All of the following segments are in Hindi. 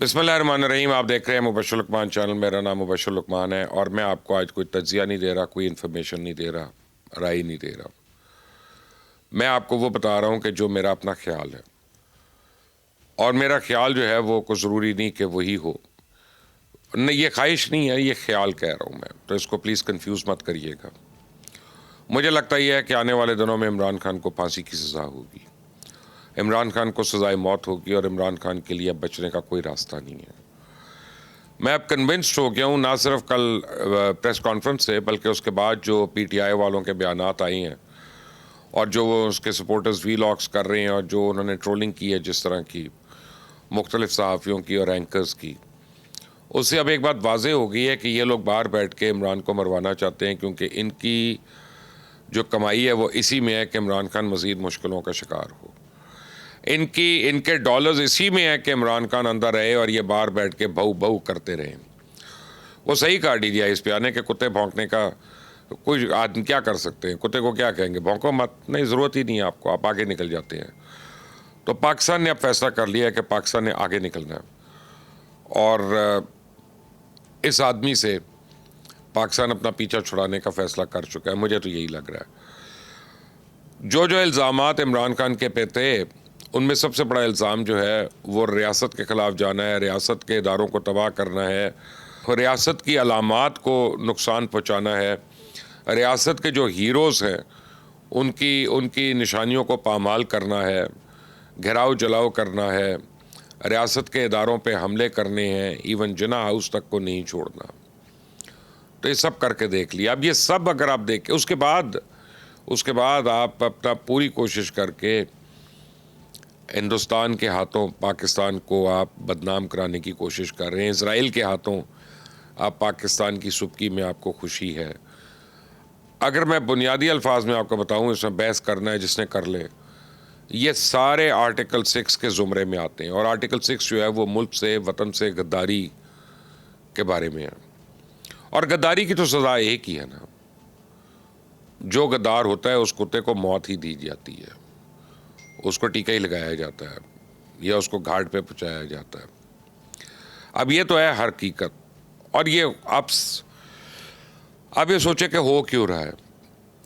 बिस्मिल्लाहिर्रहमानिर्रहीम। आप देख रहे हैं मुबश्शिर लुकमान चैनल। मेरा नाम मुबश्शिर लुकमान है और मैं आपको आज कोई तज्जिया नहीं दे रहा, कोई इन्फॉर्मेशन नहीं दे रहा, राय नहीं दे रहा। मैं आपको वो बता रहा हूँ कि जो मेरा अपना ख्याल है, और मेरा ख्याल जो है वो कुछ ज़रूरी नहीं कि वही हो। नहीं, ये ख्वाहिश नहीं है, ये ख्याल कह रहा हूँ मैं, तो इसको प्लीज़ कंफ्यूज मत करिएगा। मुझे लगता यह है कि आने वाले दिनों में इमरान खान को फांसी की सज़ा होगी, इमरान खान को सज़ाए मौत होगी और इमरान खान के लिए अब बचने का कोई रास्ता नहीं है। मैं अब कन्विंस्ड हो गया हूँ, ना सिर्फ कल प्रेस कॉन्फ्रेंस से, बल्कि उसके बाद जो पीटीआई वालों के बयानात आई हैं और जो वो उसके सपोर्टर्स वीलॉग्स कर रहे हैं और जो उन्होंने ट्रोलिंग की है जिस तरह की मुख्तलिफ सहाफ़ियों की और एंकर्स की, उससे अब एक बात वाज़े हो गई है कि ये लोग बाहर बैठ के इमरान को मरवाना चाहते हैं, क्योंकि इनकी जो कमाई है वो इसी में है कि इमरान खान मज़ीद मुश्किलों का शिकार हो। इनके डॉलर्स इसी में है कि इमरान खान अंदर रहे और ये बाहर बैठ के बहु बहु करते रहे। वो सही कहा डीजीआई इस पे आने के, कुत्ते भौंकने का कोई आदमी क्या कर सकते हैं, कुत्ते को क्या कहेंगे, भौंको मत, नहीं ज़रूरत ही नहीं है आपको, आप आगे निकल जाते हैं। तो पाकिस्तान ने अब फैसला कर लिया है कि पाकिस्तान ने आगे निकलना है और इस आदमी से पाकिस्तान अपना पीछा छुड़ाने का फैसला कर चुका है। मुझे तो यही लग रहा है। जो जो इल्ज़ामात इमरान खान के पे थे, उनमें सबसे बड़ा इल्ज़ाम जो है वो रियासत के ख़िलाफ़ जाना है, रियासत के इदारों को तबाह करना है, रियासत की अलामात को नुकसान पहुँचाना है, रियासत के जो हीरोज़ हैं उनकी निशानियों को पामाल करना है, घेराव जलाओ करना है, रियासत के इदारों पे हमले करने हैं, इवन जिना हाउस तक को नहीं छोड़ना। तो ये सब करके देख लिया। अब ये सब अगर आप देखें, उसके बाद आप अपना पूरी कोशिश करके हिंदुस्तान के हाथों पाकिस्तान को आप बदनाम कराने की कोशिश कर रहे हैं, इज़राइल के हाथों आप पाकिस्तान की सुबकी में आपको खुशी है। अगर मैं बुनियादी अल्फाज में आपको बताऊं, इसमें बहस करना है जिसने कर ले, ये सारे आर्टिकल 6 के ज़ुमरे में आते हैं और आर्टिकल 6 जो है वो मुल्क से, वतन से गद्दारी के बारे में है। और गद्दारी की तो सज़ा एक ही है ना, जो गद्दार होता है उस कुत्ते को मौत ही दी जाती है, उसको टीका ही लगाया जाता है या उसको घाट पे पहुंचाया जाता है। अब ये तो है हकीकत। और ये अब ये सोचे कि हो क्यों रहा है।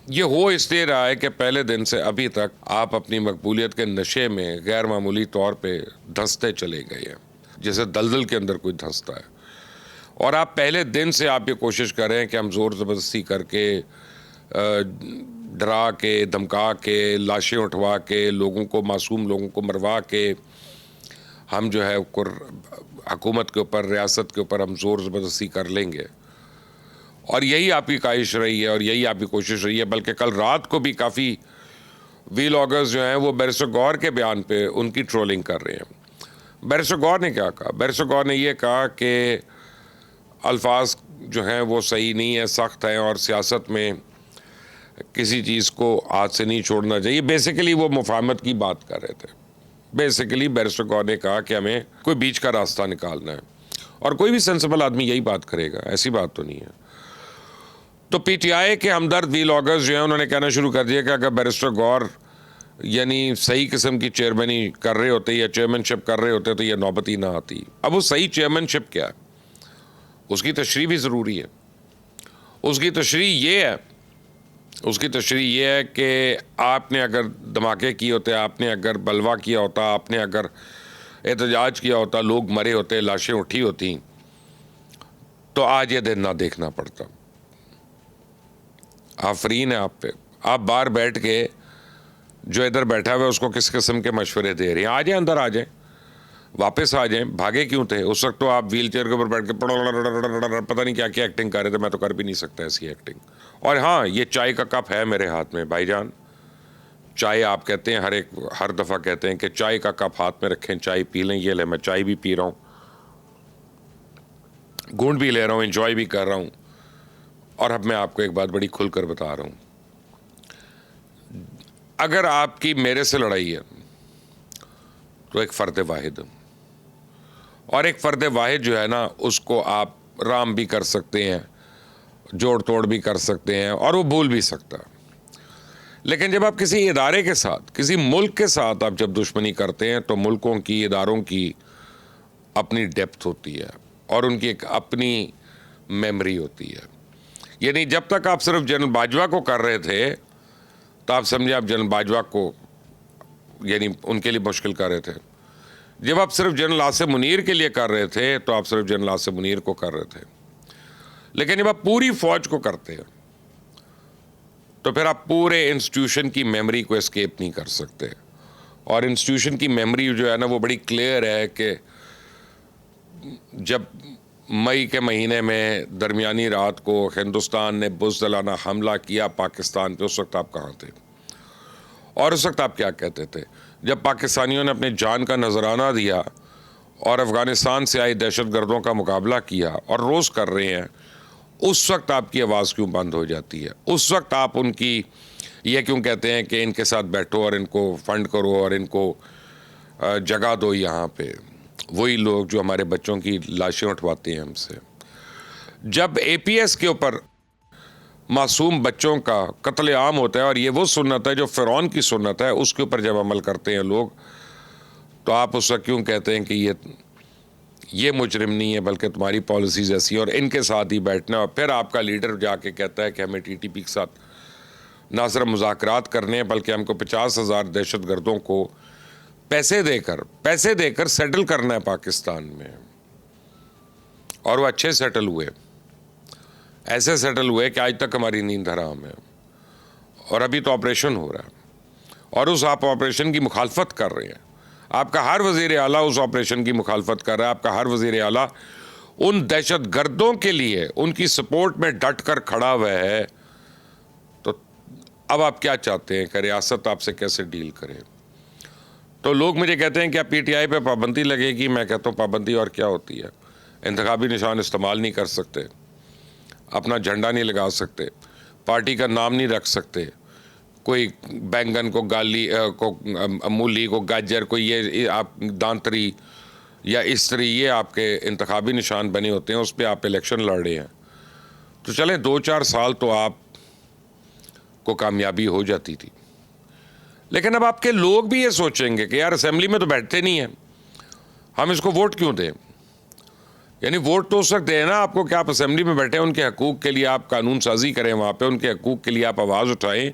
ये हो इसलिए रहा है कि पहले दिन से अभी तक आप अपनी मकबूलियत के नशे में गैर मामूली तौर पे धंसते चले गए हैं, जैसे दलदल के अंदर कोई धंसता है। और आप पहले दिन से आप ये कोशिश कर रहे हैं कि हम ज़ोर ज़बरदस्ती करके, डरा के, धमका के, लाशें उठवा के, लोगों को, मासूम लोगों को मरवा के, हम जो है हुकूमत के ऊपर, रियासत के ऊपर हम ज़ोर ज़बरदस्ती कर लेंगे। और यही आपकी ख्वाहिश रही है और यही आपकी कोशिश रही है। बल्कि कल रात को भी काफ़ी वीलॉगर्स जो हैं वो बैरिस्टर गौर के बयान पे उनकी ट्रोलिंग कर रहे हैं। बैरिस्टर गौर ने क्या कहा? बैरिस्टर गौर ने ये कहा कि अल्फाज जो हैं वो सही नहीं है, सख्त हैं और सियासत में किसी चीज़ को हाथ से नहीं छोड़ना चाहिए। बेसिकली वो मुफाहमत की बात कर रहे थे। बेसिकली बैरिस्टर गौर ने कहा कि हमें कोई बीच का रास्ता निकालना है, और कोई भी सेंसिबल आदमी यही बात करेगा, ऐसी बात तो नहीं है। तो पीटीआई के हमदर्द वीलॉगर्स जो हैं उन्होंने कहना शुरू कर दिया कि अगर बैरिस्टर गौर यानी सही किस्म की चेयरमैनी कर रहे होते या चेयरमैनशिप कर रहे होते तो ये नौबत ही ना आती। अब वो सही चेयरमैनशिप क्या है, उसकी तशरीह भी ज़रूरी है। उसकी तशरीह ये है कि आपने अगर धमाके किए होते, आपने अगर बलवा किया होता, आपने अगर एहतजाज किया होता, लोग मरे होते, लाशें उठी होती, तो आज ये दिन ना देखना पड़ता। आफरीन है आप पे, आप बाहर बैठ के जो इधर बैठा हुआ है उसको किस किस्म के मशवरे दे रहे हैं। आ जाए, अंदर आ जाए, वापस आ जाएं, भागे क्यों थे? उस वक्त तो आप व्हील चेयर के ऊपर बैठ के पता नहीं क्या क्या एक्टिंग कर रहे थे। मैं तो कर भी नहीं सकता ऐसी एक्टिंग। और हाँ, ये चाय का कप है मेरे हाथ में भाईजान। चाय आप कहते हैं, हर दफ़ा कहते हैं कि चाय का कप हाथ में रखें, चाय पी लें। ये ले, मैं चाय भी पी रहा हूँ, घूंट भी ले रहा हूँ, इंजॉय भी कर रहा हूँ। और अब मैं आपको एक बात बड़ी खुलकर बता रहा हूँ, अगर आपकी मेरे से लड़ाई है तो एक फ़र्द वाहिद, और एक फ़र्द वाहिद जो है ना उसको आप राम भी कर सकते हैं, जोड़ तोड़ भी कर सकते हैं और वो भूल भी सकता है। लेकिन जब आप किसी इदारे के साथ, किसी मुल्क के साथ आप जब दुश्मनी करते हैं तो मुल्कों की, इदारों की अपनी डेप्थ होती है और उनकी एक अपनी मेमोरी होती है। यानी जब तक आप सिर्फ जनरल बाजवा को कर रहे थे तो आप समझे आप जनरल बाजवा को यानी उनके लिए मुश्किल कर रहे थे। जब आप सिर्फ जनरल आसिम मुनीर के लिए कर रहे थे तो आप सिर्फ जनरल आसिम मुनीर को कर रहे थे। लेकिन जब आप पूरी फौज को करते हैं तो फिर आप पूरे इंस्टीट्यूशन की मेमोरी को एस्केप नहीं कर सकते। और इंस्टीट्यूशन की मेमोरी जो है ना वो बड़ी क्लियर है कि जब मई के महीने में दरमियानी रात को हिंदुस्तान ने बुज़दिलाना हमला किया पाकिस्तान पे, उस वक्त आप कहाँ थे और उस वक्त आप क्या कहते थे? जब पाकिस्तानियों ने अपने जान का नजराना दिया और अफ़गानिस्तान से आई दहशतगर्दों का मुकाबला किया और रोज़ कर रहे हैं, उस वक्त आपकी आवाज़ क्यों बंद हो जाती है? उस वक्त आप उनकी ये क्यों कहते हैं कि इनके साथ बैठो और इनको फंड करो और इनको जगह दो यहाँ पे? वही लोग जो हमारे बच्चों की लाशें उठवाते हैं हमसे। जब APS के ऊपर मासूम बच्चों का कत्लेआम होता है और ये वो सुन्नत है जो फ़िरौन की सुन्नत है, उसके ऊपर जब अमल करते हैं लोग, तो आप उस वक्त क्यों कहते हैं कि ये मुजरिम नहीं है बल्कि तुम्हारी पॉलिसीज़ ऐसी हैं और इनके साथ ही बैठना? और फिर आपका लीडर जाके कहता है कि हमें TTP के साथ ना सिर्फ मुज़ाकरात करने हैं बल्कि हमको 50,000 दहशतगर्दों को पैसे देकर सेटल करना है पाकिस्तान में। और वो अच्छे सेटल हुए, ऐसे सेटल हुए कि आज तक हमारी नींद हराम है। और अभी तो ऑपरेशन हो रहा है और उस आप ऑपरेशन की मुखालफत कर रहे हैं। आपका हर वज़ीर आला उस ऑपरेशन की मुखालफत कर रहा है। आपका हर वज़ीर आला उन दहशतगर्दों के लिए उनकी सपोर्ट में डट कर खड़ा हुआ है। तो अब आप क्या चाहते हैं कि रियासत आपसे कैसे डील करे? तो लोग मुझे कहते हैं कि आप PTI पे पाबंदी लगेगी। मैं कहता हूँ पाबंदी और क्या होती है? इंतखाबी निशान इस्तेमाल नहीं कर सकते, अपना झंडा नहीं लगा सकते, पार्टी का नाम नहीं रख सकते, कोई बैंगन को मूली को गाजर को ये आप दांतरी या इस्तरी ये आपके इंतखाबी निशान बने होते हैं, उस पर आप इलेक्शन लड़ रहे हैं। तो चले 2-4 साल तो आप को कामयाबी हो जाती थी। लेकिन अब आपके लोग भी ये सोचेंगे कि यार असेंबली में तो बैठते नहीं हैं, हम इसको वोट क्यों दें? यानी वोट तो उस वक्त दें ना आपको कि आप असेंबली में बैठे, उनके हकूक़ के लिए आप कानून साजी करें, वहाँ पे उनके हकूक़ के लिए आप आवाज़ उठाएं।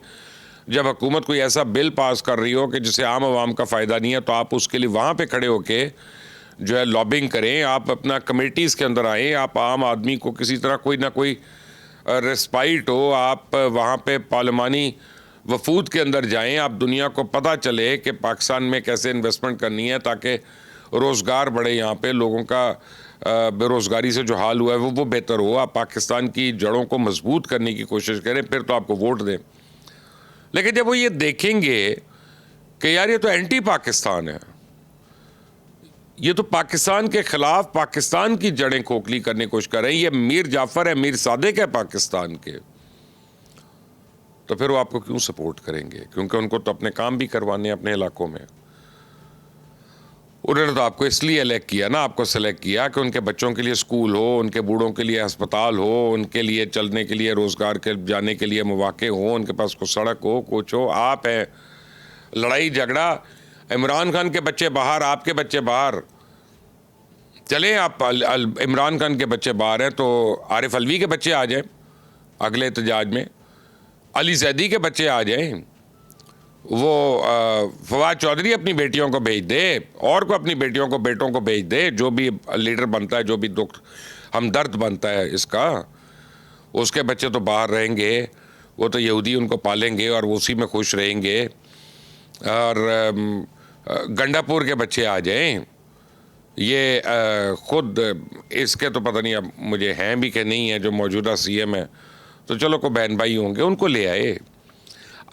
जब हुकूमत कोई ऐसा बिल पास कर रही हो कि जिसे आम आवाम का फ़ायदा नहीं है तो आप उसके लिए वहाँ पे खड़े होके जो है लॉबिंग करें। आप अपना कमेटीज़ के अंदर आएँ, आप आम आदमी को किसी तरह कोई ना कोई रिस्पाइट हो, आप वहाँ पे पार्लिमानी वफूद के अंदर जाएं, आप दुनिया को पता चले कि पाकिस्तान में कैसे इन्वेस्टमेंट करनी है ताकि रोज़गार बढ़े, यहाँ पे लोगों का बेरोज़गारी से जो हाल हुआ है वो बेहतर हो। आप पाकिस्तान की जड़ों को मजबूत करने की कोशिश करें, फिर तो आपको वोट दें। लेकिन जब वो ये देखेंगे कि यार ये तो एंटी पाकिस्तान है, ये तो पाकिस्तान के ख़िलाफ़ पाकिस्तान की जड़ें खोखली करने की कोशिश कर रहे हैं, ये मीर जाफ़र है, मीर सादिक है पाकिस्तान के, तो फिर वो आपको क्यों सपोर्ट करेंगे? क्योंकि उनको तो अपने काम भी करवाने हैं अपने इलाकों में। उन्होंने तो आपको इसलिए इलेक्ट किया ना, आपको सेलेक्ट किया कि उनके बच्चों के लिए स्कूल हो, उनके बूढ़ों के लिए अस्पताल हो, उनके लिए चलने के लिए रोज़गार के जाने के लिए मौके हो, उनके पास कोई सड़क हो, कुछ हो। आप हैं लड़ाई झगड़ा, इमरान खान के बच्चे बाहर, आपके बच्चे बाहर। चलें आप इमरान खान के बच्चे बाहर हैं तो आरिफ अलवी के बच्चे आ जाएं अगले एहतजाज में, अली जैदी के बच्चे आ जाएं, वो फवाद चौधरी अपनी बेटियों को भेज दे और को अपनी बेटियों को बेटों को भेज दे। जो भी लीडर बनता है, जो भी दुख हमदर्द बनता है इसका, उसके बच्चे तो बाहर रहेंगे, वो तो यहूदी उनको पालेंगे और वो उसी में खुश रहेंगे। और गंडापुर के बच्चे आ जाएं, ये खुद इसके तो पता नहीं अब मुझे हैं भी कि नहीं है जो मौजूदा CM है, तो चलो को बहन भाई होंगे उनको ले आए।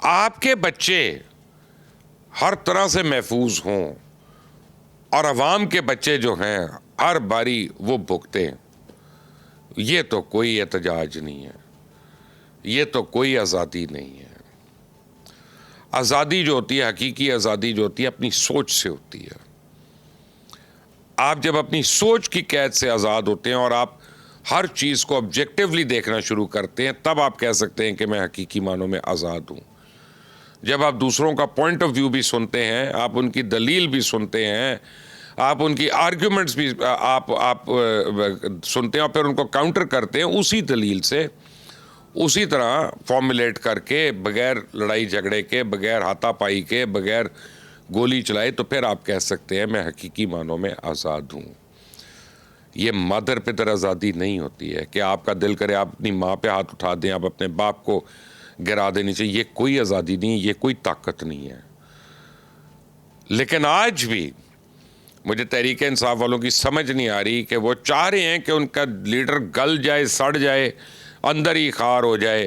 आपके बच्चे हर तरह से महफूज हों और अवाम के बच्चे जो हैं हर बारी वो भुगतें, ये तो कोई एहतजाज नहीं है, ये तो कोई आज़ादी नहीं है। आज़ादी जो होती है, हकीकी आज़ादी जो होती है, अपनी सोच से होती है। आप जब अपनी सोच की कैद से आज़ाद होते हैं और आप हर चीज़ को ऑब्जेक्टिवली देखना शुरू करते हैं, तब आप कह सकते हैं कि मैं हकीकी मानों में आज़ाद हूँ। जब आप दूसरों का पॉइंट ऑफ व्यू भी सुनते हैं, आप उनकी दलील भी सुनते हैं, आप उनकी आर्ग्यूमेंट्स भी आप सुनते हैं और फिर उनको काउंटर करते हैं उसी दलील से, उसी तरह फॉर्मुलेट करके, बगैर लड़ाई झगड़े के, बगैर हाथापाई के, बगैर गोली चलाए, तो फिर आप कह सकते हैं मैं हकीकी मानों में आज़ाद हूँ। ये मदर पितर आज़ादी नहीं होती है कि आपका दिल करे आप अपनी माँ पे हाथ उठा दें, आप अपने बाप को गिरा देनी चाहिए। ये कोई आज़ादी नहीं, ये कोई ताकत नहीं है। लेकिन आज भी मुझे तहरीक इंसाफ वालों की समझ नहीं आ रही कि वो चाह रहे हैं कि उनका लीडर गल जाए, सड़ जाए, अंदर ही खार हो जाए।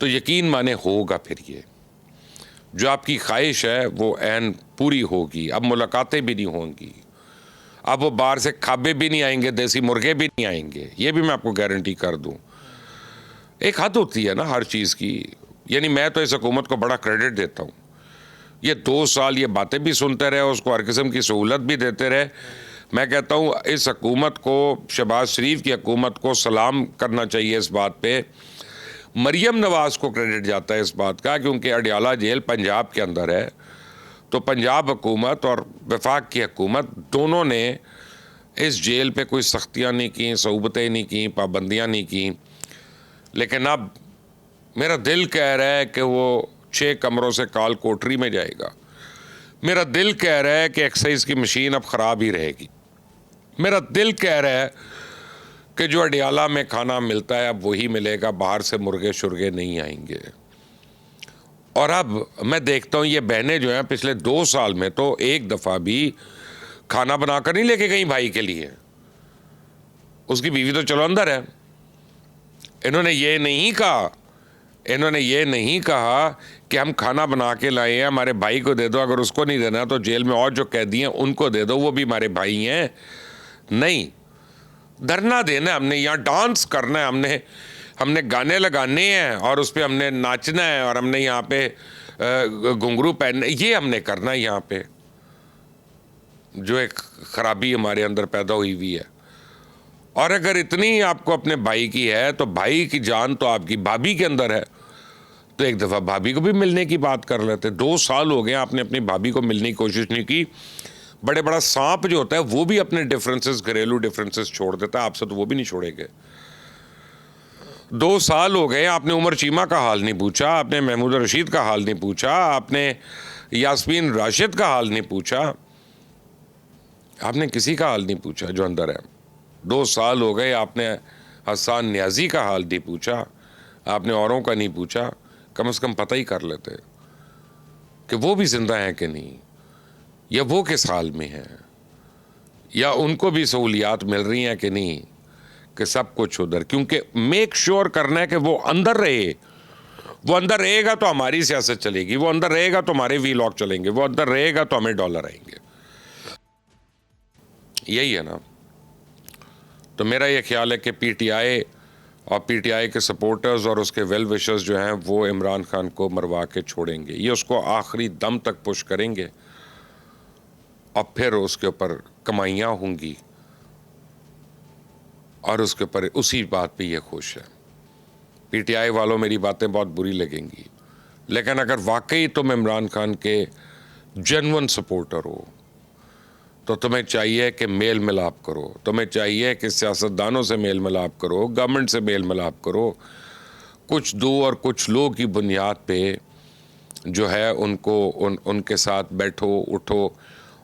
तो यकीन माने होगा फिर ये जो आपकी ख्वाहिश है वो ऐन पूरी होगी। अब मुलाकातें भी नहीं होंगी, अब वो बाहर से खाबे भी नहीं आएंगे, देसी मुर्गे भी नहीं आएंगे, ये भी मैं आपको गारंटी कर दूं। एक हद होती है ना हर चीज़ की। यानी मैं तो इस हुकूमत को बड़ा क्रेडिट देता हूँ। ये 2 साल ये बातें भी सुनते रहे, उसको हर किस्म की सहूलत भी देते रहे। मैं कहता हूँ इस हुकूमत को, शहबाज शरीफ की हुकूमत को सलाम करना चाहिए इस बात पे। मरियम नवाज़ को क्रेडिट जाता है इस बात का, क्योंकि अडियाला जेल पंजाब के अंदर है। तो पंजाब हुकूमत और वफाक की हुकूमत दोनों ने इस जेल पे कोई सख्तियाँ नहीं की, सहूबतें नहीं की, पाबंदियाँ नहीं की। लेकिन अब मेरा दिल कह रहा है कि वो 6 कमरों से काल कोठरी में जाएगा। मेरा दिल कह रहा है कि एक्साइज की मशीन अब ख़राब ही रहेगी। मेरा दिल कह रहा है कि जो अडियाला में खाना मिलता है अब वही मिलेगा, बाहर से मुर्गे शुर्गे नहीं आएंगे। और अब मैं देखता हूँ ये बहनें जो हैं पिछले 2 साल में तो एक दफ़ा भी खाना बनाकर नहीं लेके गई भाई के लिए। उसकी बीवी तो चलो अंदर है। इन्होंने ये नहीं कहा कि हम खाना बना के लाए हैं, हमारे भाई को दे दो, अगर उसको नहीं देना तो जेल में और जो कैदी हैं उनको दे दो, वो भी हमारे भाई हैं। नहीं, धरना देना है हमने, यहाँ डांस करना है हमने गाने लगाने हैं और उस पर हमने नाचना है और हमने यहाँ पे घुंघरू पहनने, ये हमने करना है यहाँ पे। जो एक खराबी हमारे अंदर पैदा हुई है। और अगर इतनी आपको अपने भाई की है तो भाई की जान तो आपकी भाभी के अंदर है, तो एक दफ़ा भाभी को भी मिलने की बात कर लेते। 2 साल हो गए आपने अपनी भाभी को मिलने की कोशिश नहीं की। बड़ा सांप जो होता है वो भी अपने डिफरेंसेस, घरेलू डिफरेंसेस छोड़ देता है, आपसे तो वो भी नहीं छोड़ेंगे। 2 साल हो गए आपने उमर चीमा का हाल नहीं पूछा, आपने महमूद रशीद का हाल नहीं पूछा, आपने यास्मीन राशिद का हाल नहीं पूछा, आपने किसी का हाल नहीं पूछा जो अंदर है। 2 साल हो गए आपने हसन न्याजी का हाल नहीं पूछा, आपने औरों का नहीं पूछा। कम से कम पता ही कर लेते कि वो भी जिंदा हैं कि नहीं, या वो किस हाल में हैं, या उनको भी सहूलियात मिल रही हैं कि नहीं, कि सब कुछ उधर। क्योंकि मेक श्योर करना है कि वो अंदर रहे। वो अंदर रहेगा तो हमारी सियासत चलेगी, वो अंदर रहेगा तो हमारे वीलॉग चलेंगे, वो अंदर रहेगा तो हमें डॉलर आएंगे। यही है ना। तो मेरा ये ख्याल है कि पीटीआई और पीटीआई के सपोर्टर्स और उसके वेल विशर्स जो हैं वो इमरान खान को मरवा के छोड़ेंगे। ये उसको आखिरी दम तक पुश करेंगे और फिर उसके ऊपर कमाइयाँ होंगी और उसके ऊपर उसी बात पे ये खुश है। पीटीआई वालों मेरी बातें बहुत बुरी लगेंगी, लेकिन अगर वाकई तुम इमरान खान के जेन्युइन सपोर्टर हो तो तुम्हें चाहिए कि मेल मिलाप करो, तुम्हें चाहिए कि सियासतदानों से मेल मिलाप करो, गवर्नमेंट से मेल मिलाप करो। कुछ दो और कुछ लोग की बुनियाद पे जो है उनके साथ बैठो उठो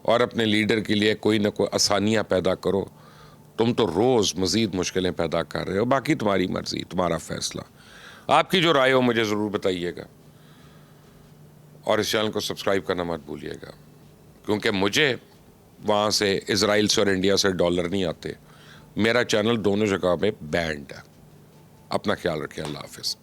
और अपने लीडर के लिए कोई ना कोई आसानियाँ पैदा करो। तुम तो रोज़ मज़ीद मुश्किलें पैदा कर रहे हो। बाकी तुम्हारी मर्ज़ी, तुम्हारा फ़ैसला। आपकी जो राय हो मुझे ज़रूर बताइएगा और इस चैनल को सब्सक्राइब करना मत भूलिएगा, क्योंकि मुझे वहाँ से इज़राइल से और इंडिया से डॉलर नहीं आते। मेरा चैनल दोनों जगह पे बैंड है। अपना ख्याल रखिए। अल्लाह हाफ़िज़।